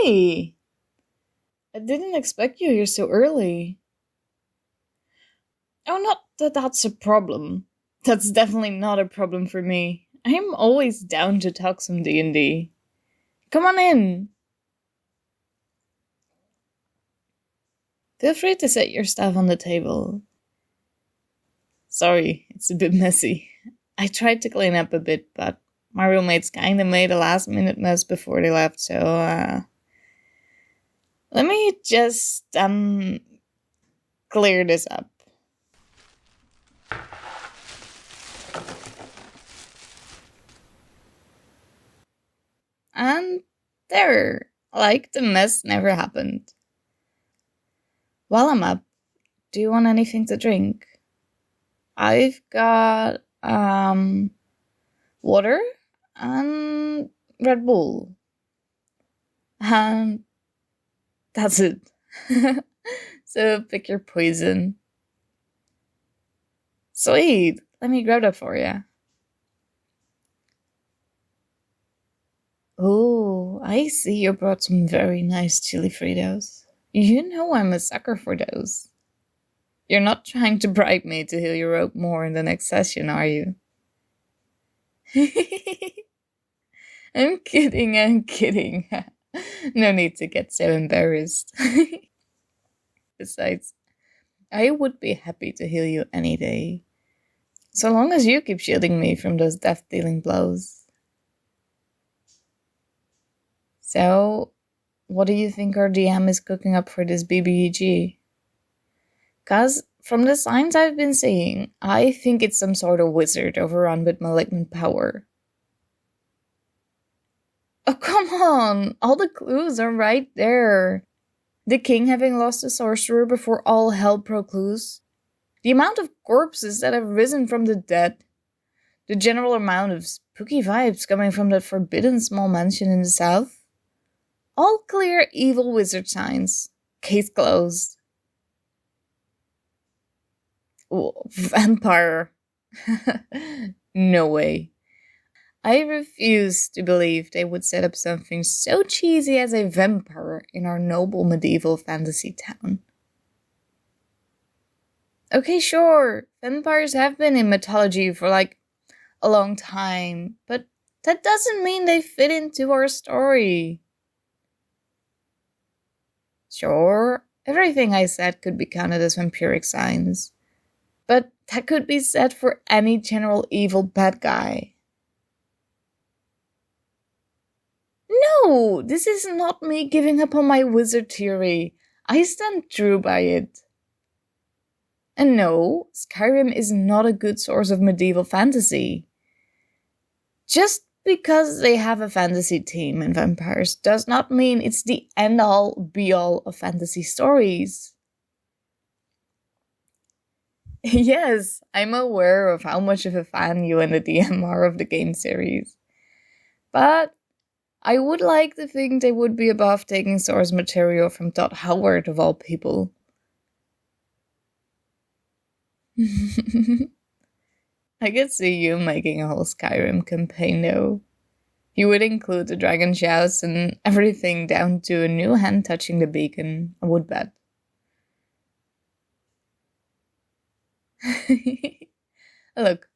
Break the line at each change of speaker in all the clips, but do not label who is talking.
Hey! I didn't expect you here so early. Oh, not that that's a problem. That's definitely not a problem for me. I'm always down to talk some D&D. Come on in. Feel free to set your stuff on the table. Sorry, it's a bit messy. I tried to clean up a bit, but my roommates kinda made a last-minute mess before they left, so, let me just, clear this up. And there, like the mess never happened. While I'm up, do you want anything to drink? I've got, water and Red Bull. And that's it. So pick your poison. Sweet, let me grab that for you. Oh, I see you brought some very nice chili Fritos. You know I'm a sucker for those. You're not trying to bribe me to heal your rope more in the next session, are you? I'm kidding. No need to get so embarrassed. Besides, I would be happy to heal you any day. So long as you keep shielding me from those death-dealing blows. So, what do you think our DM is cooking up for this BBEG? 'Cause from the signs I've been seeing, I think it's some sort of wizard overrun with malignant power. Oh, come on! All the clues are right there. The king having lost a sorcerer before all hell broke loose. The amount of corpses that have risen from the dead. The general amount of spooky vibes coming from that forbidden small mansion in the south. All clear evil wizard signs. Case closed. Oh, vampire. No way. I refuse to believe they would set up something so cheesy as a vampire in our noble medieval fantasy town. Okay, sure, vampires have been in mythology for like a long time, but that doesn't mean they fit into our story. Sure, everything I said could be counted as vampiric signs, but that could be said for any general evil bad guy. No, this is not me giving up on my wizard theory. I stand true by it. And no, Skyrim is not a good source of medieval fantasy. Just because they have a fantasy team in vampires does not mean it's the end-all, be-all of fantasy stories. Yes, I'm aware of how much of a fan you and the DM are of the game series. But I would like to think they would be above taking source material from Todd Howard of all people. I could see you making a whole Skyrim campaign though. You would include the dragon shouts and everything down to a new hand touching the beacon, I would bet. Look,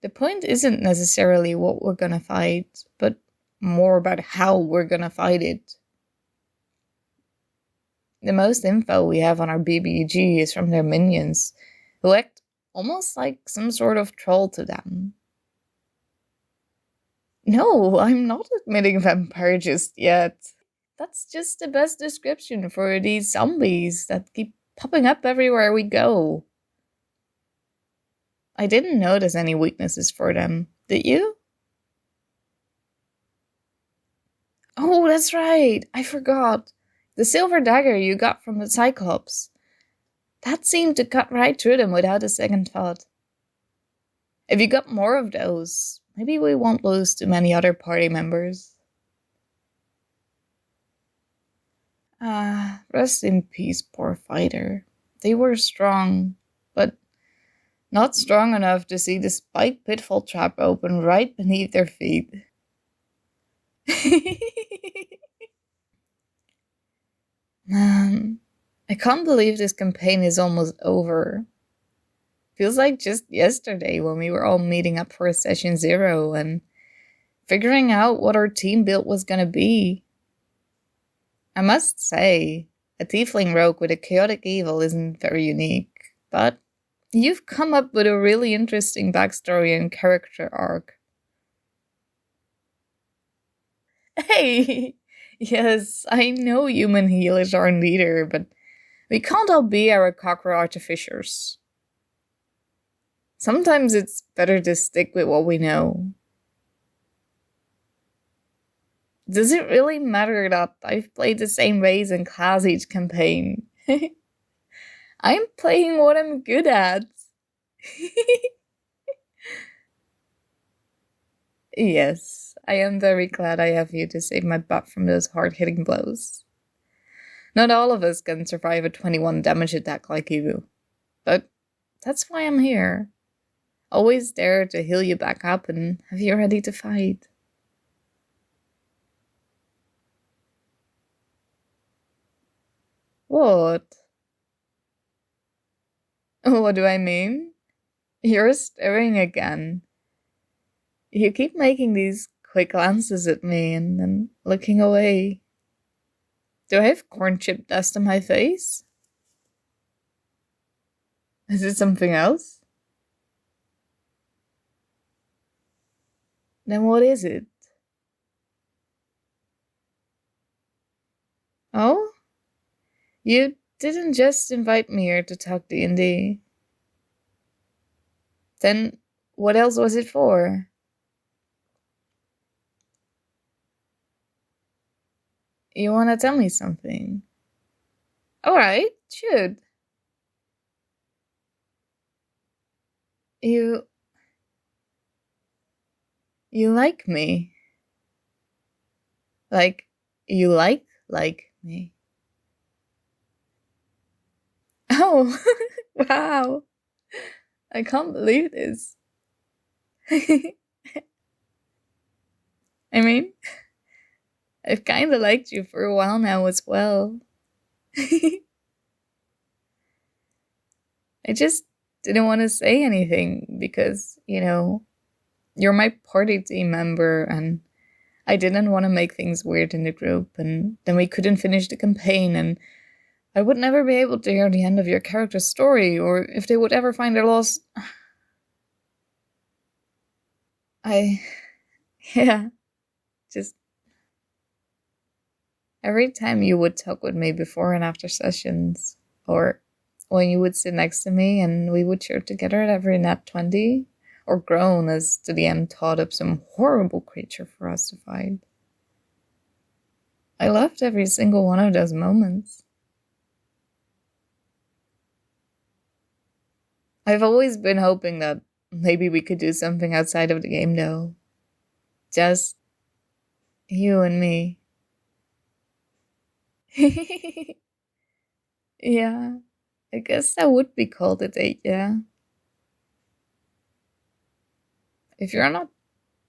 the point isn't necessarily what we're gonna fight, but more about how we're gonna fight it. The most info we have on our BBG is from their minions, who act almost like some sort of troll to them. No, I'm not admitting vampire just yet. That's just the best description for these zombies that keep popping up everywhere we go. I didn't notice any weaknesses for them, did you? Oh, that's right, I forgot. The silver dagger you got from the Cyclops. That seemed to cut right through them without a second thought. If you got more of those, maybe we won't lose too many other party members. Rest in peace, poor fighter. They were strong, but not strong enough to see the spike pitfall trap open right beneath their feet. Man, I can't believe this campaign is almost over. Feels like just yesterday when we were all meeting up for session 0 and figuring out what our team build was gonna be. I must say, a tiefling rogue with a chaotic evil isn't very unique, but you've come up with a really interesting backstory and character arc. Hey! Yes, I know human healers aren't either, but we can't all be Aarakocra artificers. Sometimes it's better to stick with what we know. Does it really matter that I've played the same race and class each campaign? I'm playing what I'm good at. Yes, I am very glad I have you to save my butt from those hard-hitting blows. Not all of us can survive a 21 damage attack like you, but that's why I'm here. Always there to heal you back up and have you ready to fight. What? What do I mean? You're staring again. You keep making these quick glances at me and then looking away. Do I have corn chip dust on my face? Is it something else? Then what is it? Oh? You didn't just invite me here to talk D&D. Then what else was it for? You want to tell me something? Alright, shoot. You like me. Like, you like me. Oh, wow. I can't believe this. I mean, I've kind of liked you for a while now as well. I just didn't want to say anything because, you're my party team member and I didn't want to make things weird in the group, and then we couldn't finish the campaign and I would never be able to hear the end of your character's story or if they would ever find their lost... Yeah, just every time you would talk with me before and after sessions, or when you would sit next to me and we would cheer together at every nat 20, or groan as the DM thought up some horrible creature for us to fight. I loved every single one of those moments. I've always been hoping that maybe we could do something outside of the game though. Just you and me. Yeah, I guess that would be called a date, yeah. If you're not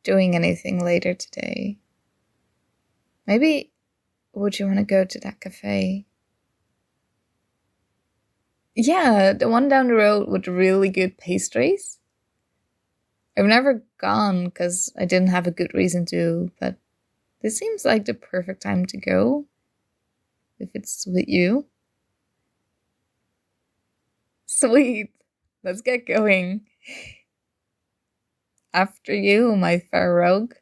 doing anything later today, maybe would you want to go to that cafe? Yeah, the one down the road with really good pastries. I've never gone because I didn't have a good reason to, but this seems like the perfect time to go. If it's with you. Sweet. Let's get going. After you, my fair rogue.